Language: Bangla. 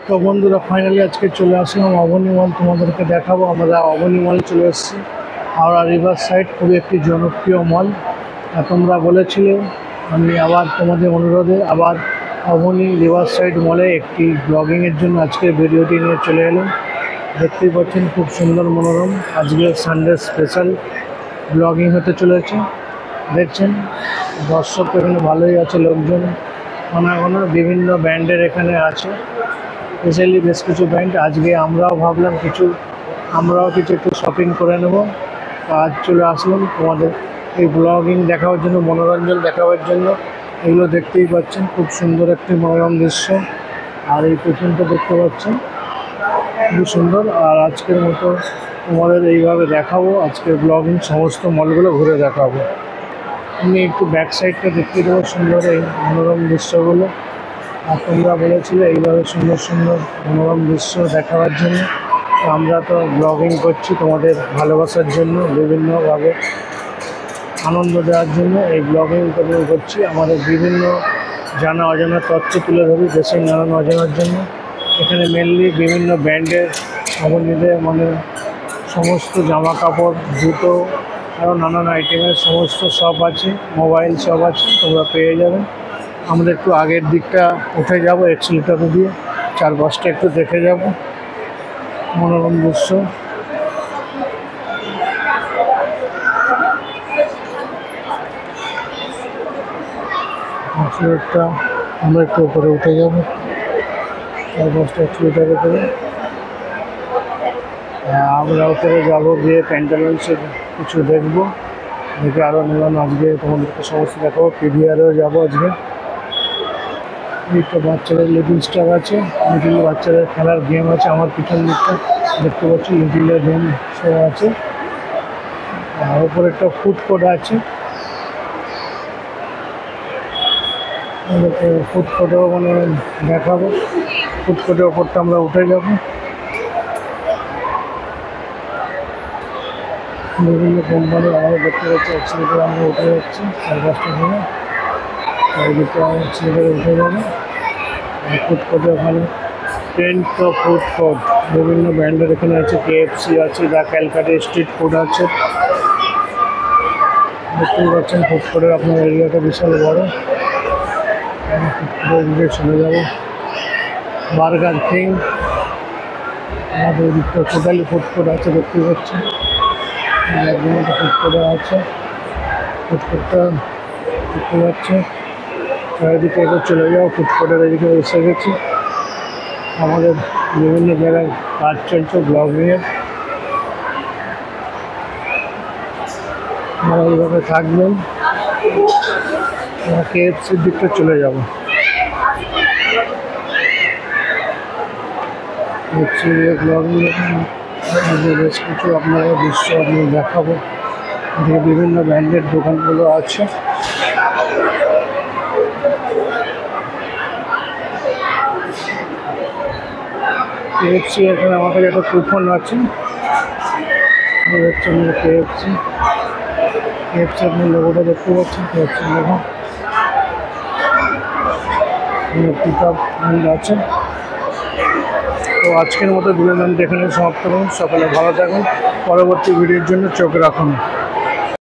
তো বন্ধুরা ফাইনালি আজকে চলে আসলাম অবনী মল, তোমাদেরকে দেখাবো। আমরা অবনী মলে চলে এসেছি। হাওড়া রিভার সাইড খুবই একটি জনপ্রিয় মল। তোমরা বলেছিলে, আমি আবার তোমাদের অনুরোধে আবার অবনী রিভার সাইড মলে একটি ব্লগিংয়ের জন্য আজকে ভিডিওটি নিয়ে চলে এলাম। দেখতেই পাচ্ছেন খুব সুন্দর মনোরম আজকে সানডে স্পেশাল ব্লগিং হতে চলেছে। দেখছেন দর্শক এখানে ভালোই আছে, লোকজন ঘন বিভিন্ন ব্র্যান্ডের এখানে আছে, স্পেশালি বেশ কিছু ব্র্যান্ড। আজকে আমরাও ভাবলাম আমরাও কিছু একটু শপিং করে নেব। আজ চলে আসলাম তোমাদের এই ব্লগিং দেখাবার জন্য, মনোরঞ্জন দেখাবার জন্য। এগুলো দেখতেই পাচ্ছেন খুব সুন্দর একটি মনোরম দৃশ্য। আর এই পেছনটা দেখতে পাচ্ছেন খুব সুন্দর। আর আজকের মতো তোমাদের এইভাবে দেখাবো, আজকের ব্লগিং সমস্ত মলগুলো ঘুরে দেখাবো। আমি একটু ব্যাক সাইডটা দেখতে দেবো, সুন্দর এই মনোরম দৃশ্যগুলো। আর তোমরা বলেছিলে এইভাবে সুন্দর সুন্দর মনোরম দৃশ্য দেখাবার জন্য। আমরা তো ব্লগিং করছি তোমাদের ভালোবাসার জন্য, বিভিন্নভাবে আনন্দ দেওয়ার জন্য এই ব্লগিং করছি। আমাদের বিভিন্ন জানা অজানা তথ্য তুলে ধরি দেশের নানান অজানার জন্য। এখানে মেনলি বিভিন্ন ব্র্যান্ডের অবনীদের সমস্ত জামা কাপড়, জুতো, আরও নানান আইটেমের সমস্ত শপ আছে, মোবাইল শপ আছে, তোমরা পেয়ে যাবে। আমরা একটু আগের দিকটা উঠে যাব, এক্সেলেটর দিয়ে চারপাশটা একটু দেখে যাব, মনোরম দৃশ্য। এক্সেলেটরটা আমরা একটু উপরে উঠে যাব, চারপাশটা এক্সেলেটরে করে আমরা উপরে যাবো, গিয়ে প্যান্টালুন্সের কিছু দেখবো, দেখে আরও নিলাম। আজকে তোমাদেরকে সমস্ত দেখাবো। পিভিআরেও যাবো আজকে। একটা বাচ্চাদের লিটিল স্টার আছে, লিটিল বাচ্চাদের খেলার গেম আছে। আমার পিছন দিকটা দেখতে পাচ্ছি লিটিলের গেম শো আছে। আর ওপরে একটা ফুড কোর্ট আছে, ফুড কোর্টেও দেখাবো। ফুড কোর্টের ওপরটা আমরা উঠে যাবো। বিভিন্ন কোম্পানি আমাদের দেখতে পাচ্ছি, এক্সেলেটরে আমরা উঠে যাচ্ছি চারপাশটা থেকে। চারিদিকে এক্সেলেটরে উঠে যাবে। ফুড কোর্টে ওখানে টেন্ট ফুড কোর্ট বিভিন্ন ব্র্যান্ডের এখানে আছে। KFC আছে, দ্য ক্যালকাটা স্ট্রিট ফুড আছে। দেখতেই পাচ্ছেন ফুড কোর্টের আপনার এরিয়াটা বিশাল বড়। ফুড কোর্টের দিকে চলে যাব। বার্গার কিং, আমাদের দিকটা টোটালি ফুড কোর্ট আছে, দেখতেই পাচ্ছেন একদম একটা ফুড কোর্টে আছে। ফুড কোর্টটা দেখতে পাচ্ছে চারিদিকে এবার চলে যাও। ফুড কোর্টের এদিকে এসে গেছি। আমাদের বিভিন্ন জায়গায় কাজ চলছে ব্লগিংয়ের। আমরা এইভাবে থাকবেন। আমরা KFCর দিকটা চলে যাব। ব্লগিং বেশ কিছু আপনারা দৃশ্য আপনি দেখাবো। বিভিন্ন ব্র্যান্ডের দোকানগুলো আছে। KFC এখানে আমার কাছে একটা কুপন আছে, হচ্ছে KFC আপনার লোগোটা দেখতে পাচ্ছেন, KFC লোগো। পিক আপ আছে। তো আজকের মতো ভিডিও এখানে সমাপ্ত করুন। সকালে ভালো থাকুন, পরবর্তী ভিডিওর জন্য চোখ রাখুন।